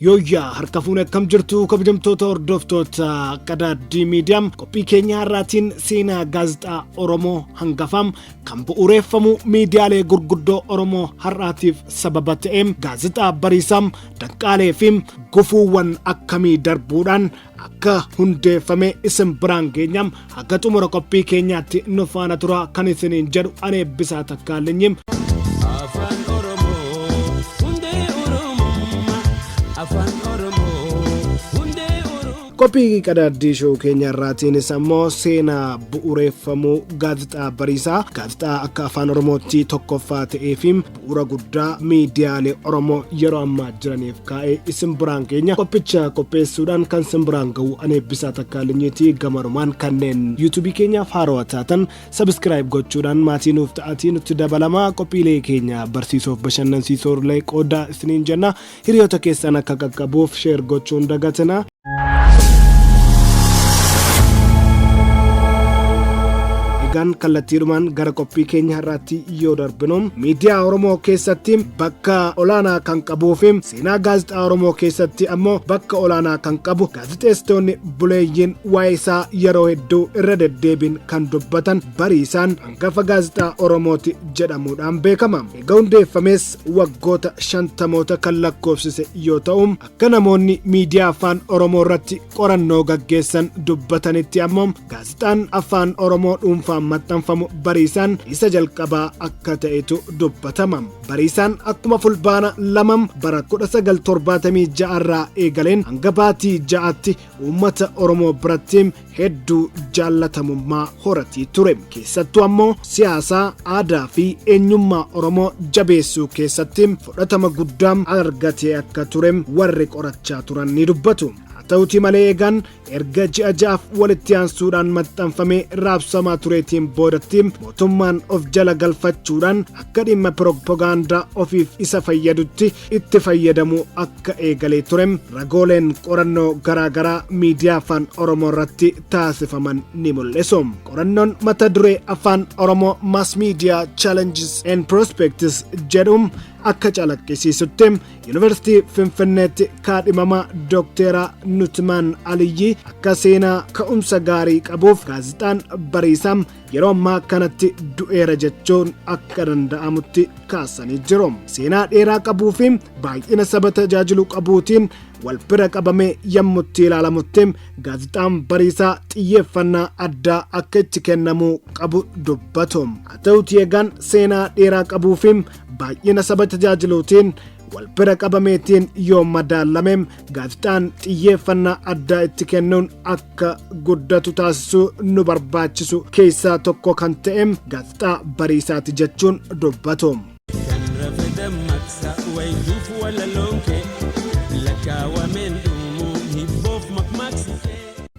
Yooyyaa harka fuune akkam jirtu kabajamtoota hordoftoota Qadaadii Miidiyaa qophii keenya har'aatiin seenaa gaazexaa Oromoo hangafam kan bu'uureffamu miidiyaalee gurguddoo Oromoo har'aatiif sababa ta'eem gaazexaa Bariisaa Danqaalee fi gufuuwwan akkamii darbuudhaan akka hundeeffame isin biraan geenyam akka xumura qophii keenyaatti nu faana tura kan isiniin jedhu ani Bariisaa Takkaalinyi. Qophii Qadaadii show keenya irraatiin immoo seenaa bu'uureffamuu gaazexaa Bariisaa gaazexaa akka afaan Oromootti tokkoffaa ta'ee fi bu'uura guddaa miidiyaalee Oromoo yeroo ammaa jiraniif kaa'ee isin biraan keenya qophicha qopheessuudhaan kan isin biraan ga'u ani Bariisaa Takkaalinyiiti. Gamarumaan kanneen YouTube keenyaaf haarawaa taatan subscribe gochuudhaan maatii nuuf ta'atii nutti dabalamaa. Qophiilee keenya barsiisuuf bashannansiisoo illee qooda isiniin jenna. Hiriyoota keessan akka qaqqabuuf share gochuun dagatina. Kallattiidhumaan gara qophii keenya har'aatti yoo darbinu miidiyaa Oromoo keessatti bakka olaanaa kan qabuu fi seenaa gaazexaa Oromoo keessatti ammoo bakka olaanaa kan qabu gaazexeessitoonni buleeyyiin waa'ee isaa yeroo hedduu irra deddeebiin kan dubbatan Bariisaan hangafa gaazexaa Oromooti jedhamuudhaan beekama. Egaa hundeeffames waggoota 50 kan lakkoofsise yoo ta'u akka namoonni miidiyaa afaan Oromoo irratti qorannoo gaggeessan dubbatanitti ammoo gaazexaan afaan Oromoo dhuunfaa maxxanfamu Bariisaan isa jalqabaa akka ta'etu dubbatama. Bariisaan akkuma fulbaana 2 bara 1976 irraa eegaleen hanga baatii 6tti uummata Oromoo biratti hedduu jaallatamummaa horatii ture. Keessattuu ammoo siyaasaa, aadaa fi eenyummaa Oromoo jabeessuu keessatti fudhatama guddaa argatee akka ture warri qorachaa turan ni dubbatu. Ta'uutii malee eegan erga ji'a 6 walitti aansuudhaan maxxanfamee raabsamaa tureetiin boodatti mootummaan of jala galfachuudhaan akka dhimma propagaandaa ofiif isa fayyadutti itti fayyadamuu akka eegalee ture ragooleen qorannoo garaagaraa miidiyaa afaan Oromoo irratti taasifaman ni mul'isu. Qorannoon mata duree afaan Oromoo Mass Media Challenges and Prospects jedhu akka calaqqisiisutti Yuunivarsiitii Finfinneetti kaadhimamaa Doktara Nutman Aliyyi akka seenaa ka'umsa gaarii qabuuf gaazexaan Bariisaa yeroo ammaa kanatti du'eera jechuun akka danda'amutti kaasanii jiru. Seenaa dheeraa qabuu fi baay'ina saba tajaajiluu qabuutiin wal bira qabamee yommutti ilaalamutti gaazexaan Bariisaa xiyyeeffannaa addaa akka itti kennamuu qabu dubbatu. Haa ta'uutii eegan seenaa dheeraa qabuu fi baay'ina saba tajaajiluutiin wal bira qabameetiin yoo madaalame gaazexaan xiyyeeffannaa addaa itti kennuun akka guddatu taasisuu nu barbaachisu keessaa tokko kan ta'e gaazexaa Bariisaati jechuun dubbatu.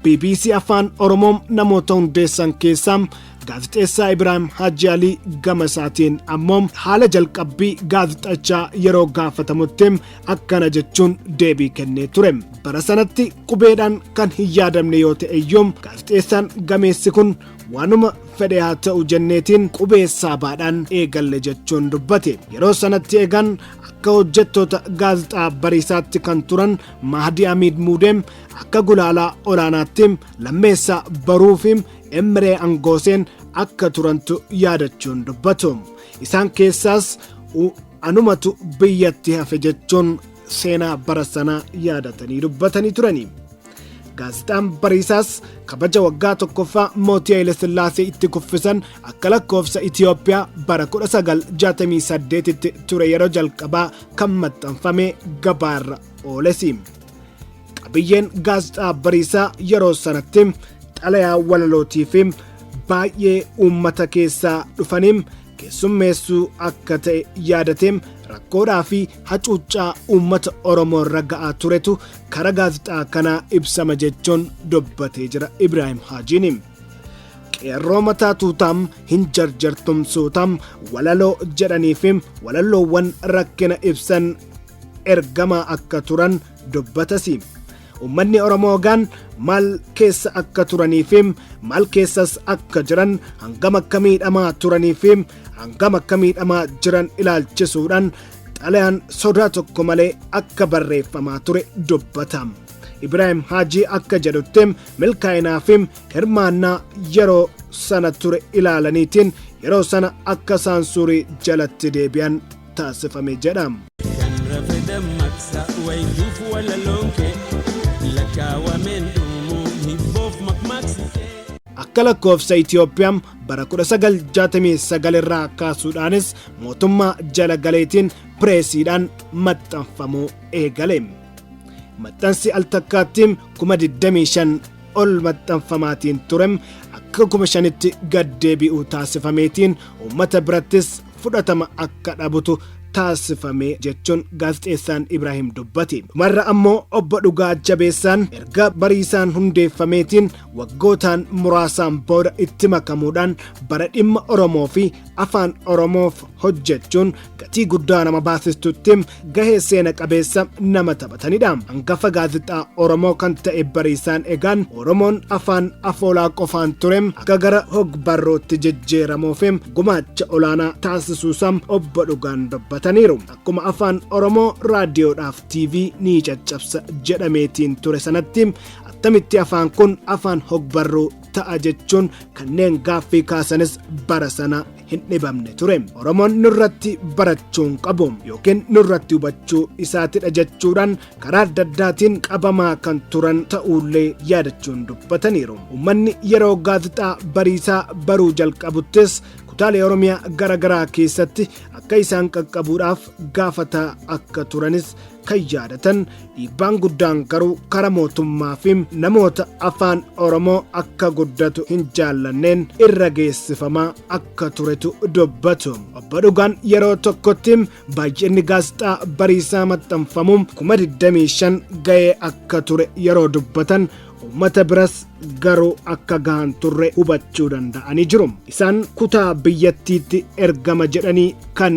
BBC afaan Oromoo namoota hundeessan keessaa gaazexeessaa Ibraahim Hajji Alii gama isaatiin ammoo haala jalqabbii gaazexachaa yeroo gaafatamutti akkana jechuun deebii kennee ture. Bara sanatti qubeedhaan kan hin yaadamne yoo ta'e iyyuu gaazexeessaan gameessi kun waanuma fedhe haa ta'u jenneetiin qubee saabaadhaan eegalle jechuun dubbate. Yeroo sanatti eegan akka hojjettoota gaazexaa Bariisaatti kan turan Mahdi Amiid Muudeem akka gulaalaa olaanaatti lammeessaa baruu fi Emree Angooseen akka turantu yaadachuun dubbatu. Isaan keessaas anumatu biyyatti hafe jechuun seenaa bara sanaa yaadatanii dubbatanii turani. Gaazexaan Bariisaas kabaja waggaa tokkoffaa mootii Haile Sillaasee itti kuffisan akka lakkoofsa Itiyoophiyaa bara 1968tti ture yeroo jalqabaa kan maxxanfame gabaarra oolesi. Qabiyyeen gaazexaa Bariisaa yeroo sanatti xalayaa walalootii fi baay'ee uummata keessaa dhufaniin keessummeessuu akka ta'e yaadatee rakkoodhaa fi hacuuccaa uummata Oromoo irra ga'aa turetu karaa gaazexaa kanaa ibsama jechuun dubbatee jira Ibraahim Haajiin. Qeerroo mataa tuutaam hin jarjartumsuutaam walaloo jedhanii fi walaloowwan rakkina ibsan ergamaa akka turan dubbatasi. Uummanni Oromoo gaan maal keessa akka turanii fi maal keessas akka jiran hangam akka miidhamaa turanii fi hangam akka miidhamaa jiran ilaalchisuudhaan xalayaan sodaa tokko malee akka barreeffamaa ture dubbatama. Ibraahim Haajii akka jedhutti milkaa'inaa fi hirmaannaa yeroo sana ture ilaalaniitiin yeroo sana akka saansurii jalatti deebi'an taasifame jedhama. Akka lakkoofsa Itoophiyaa bara 1969 irraa kaasuudhaanis mootummaa jala galeetiin pireesiidhaan maxxanfamuu eegale. Maxxansi al takkaattiin 25,000 ol maxxanfamaatiin ture akka 5,000tti gad deebi'uu taasifameetiin uummata birattis fudhatama akka dhabutu taasifame jechuun gaazexeessaan Ibraahim dubbate. Dhumarra ammoo obbo Dhugaa Jabeessaan erga Bariisaan hundeeffameetiin waggootaan muraasaan booda itti makamuudhaan bara dhimma Oromoo fi afaan Oromoof hojjechuun gatii guddaa nama baasistutti gahee seena qabeessa nama taphatanidha. Hangafa gaazexaa Oromoo kan ta'e Bariisaan egaan Oromoon afaan afoolaa qofaan ture akka gara hogbarrootti jijjiiramuuf gumaacha olaanaa taasisuusam obbo Dhugaan dubbate. Akkuma afaan Oromoo raadiyoodhaaf TV ni caccabsa jedhameetiin ture sanatti attamitti afaan kun afaan hogbarruu ta'a jechuun kanneen gaaffii kaasanis bara sana hin dhibamne ture. Oromoon nurratti barachuun qabu yookiin nurratti hubachuu isaatidha jechuudhaan karaa adda addaatiin qabamaa kan turan ta'ullee yaadachuun dubbataniiru. Uummanni yeroo gaazexaa Bariisaa baruu jalqabuttis kutaalee Oromiyaa garagaraa keessatti akka isaan qaqqabuudhaaf gaafataa akka turanis kan yaadatan. Dhiibbaan guddaan garuu karaa mootummaa fi namoota afaan Oromoo akka guddatu hin jaallanneen irra geessifamaa akka turetu dubbatu. Obbo Dhugaan yeroo tokkotti baay'inni gaazexaa Bariisaa maxxanfamuun 25,000 ga'ee akka ture yeroo dubbatan uummata biras garuu akka gahan turre hubachuu danda'anii jiru. Isaan kutaa biyyattiitti ergama jedhanii kan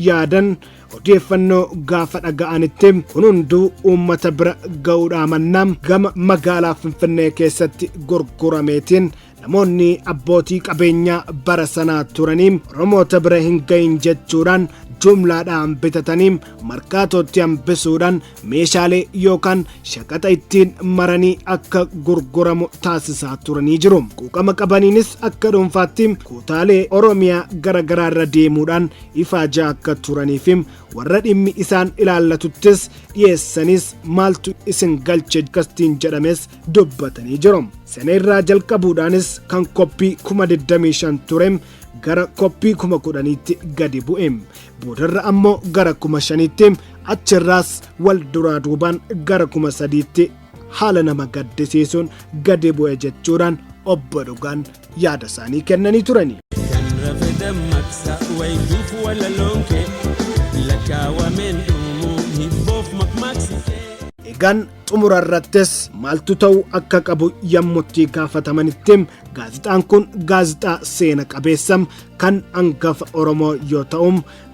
yaadan odeeffannoo gaafa dhaga'anitti kun hunduu uummata bira ga'uudhaa mannaa gama magaalaa Finfinnee keessatti gurgurameetiin namoonni abbootii qabeenyaa bara sanaa turanii Oromoota bira hin gahin jechuudhaan jumlaadhaan bitatanii markaatootti hambisuudhaan meeshaalee yookaan shaqaxa ittiin maranii akka gurguramu taasisaa turanii jiru. Quuqama qabaniinis akka dhuunfaatti kutaalee Oromiyaa garagaraa irra deemuudhaan ifaajaa akka turanii fi warra dhimmi isaan ilaallatuttis dhiyeessanis maaltu isin galche kastiin jedhames dubbatanii jiru. Sana irraa jalqabuudhaanis kan koppii 25,000 ture gara koppii 10,000tti gadi bu'e. Boodarra ammoo gara 5,000tti achirraas wal duraa duubaan gara 3,000tti haala nama gaddisiisuun gadi bu'e jechuudhaan obbo Dhugaan yaada isaanii kennanii turani. Egaan xumura irrattis maaltu ta'uu akka qabu yommutti gaafatamanitti gaazexaan kun gaazexaa seena qabeessa kan hangafa Oromoo yoo ta'u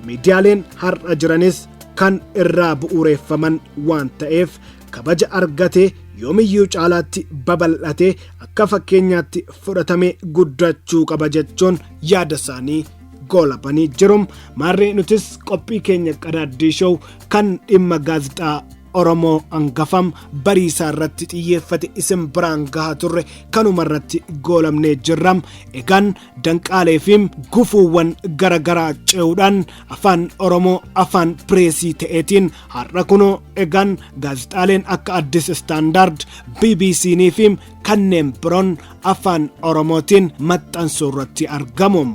miidiyaaleen har'a jiranis kan irraa bu'uureeffaman waan ta'eef kabaja argatee yoomiyyuu caalaatti babal'atee akka fakkeenyaatti fudhatamee guddachuu qaba jechuun yaada isaanii goolabanii jiru. Maarree nutis qophii keenya qadaaddii show kan dhimma gaazexaa Oromoo hangafam Bariisaa irratti xiyyeeffate isin biraan gahaa turre kanuma irratti goolamnee jirra. Egaan danqaalee fi gufuuwwan garagaraa ce'uudhaan afaan Oromoo afaan pireesii ta'eetiin har'a kunoo egaan gaazexaaleen akka Addis Standard, BBC fi kanneen biroon afaan Oromootiin maxxansuu irratti argamu.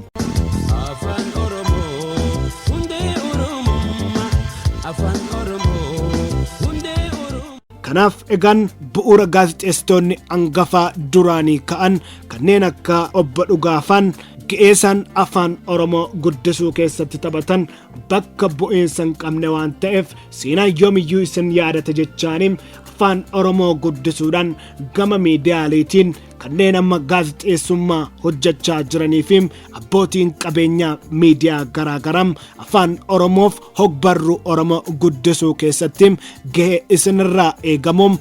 Kanaaf egaan bu'uura gaazexeessitoonni hangafaa duraanii ka'an kanneen akka obbo Dhugaafaan ga'eessan afaan Oromoo guddisuu keessatti taphatan bakka bu'iinsa hin qabne waan ta'eef seenaan yoomiyyuu isin yaadata jechaanii afaan Oromoo guddisuudhaan gama miidiyaaleetiin kanneen amma gaazexeessummaa hojjechaa jiranii fi abbootiin qabeenyaa miidiyaa garagaraa afaan Oromoof hogbarruu Oromoo guddisuu keessatti gahee isinirraa eegamuun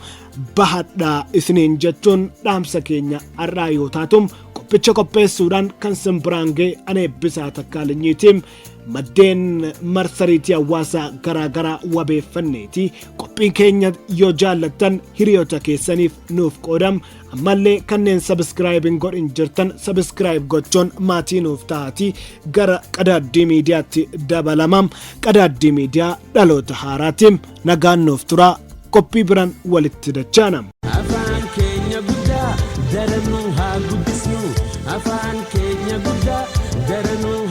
bahadhaa isiniin jechuun dhaamsa keenya har'aa yoo taatu qophicha qopheessuudhaan kan simbiraan ga'e ani Eebbisaa Takkaalinyiitiin maddeen marsariitii hawaasaa garaagaraa wabeeffanneeti qophiin keenya yoo jaallattan hiriyoota keessaniif nuuf qoodam ammallee kanneen sabiskiraayib hin godhin jirtan sabiskiraayib gochuun maatii nuuf ta'aatii gara Qadaaddii Miidiyaatti dabalamam. Qadaaddii Miidiyaa dhaloota haaraatiin nagaan nuuf turaa qophii biraan walitti dachaanam. Afaan keenya guddaa daranuu haa guddisnu afaan keenya guddaa daranuu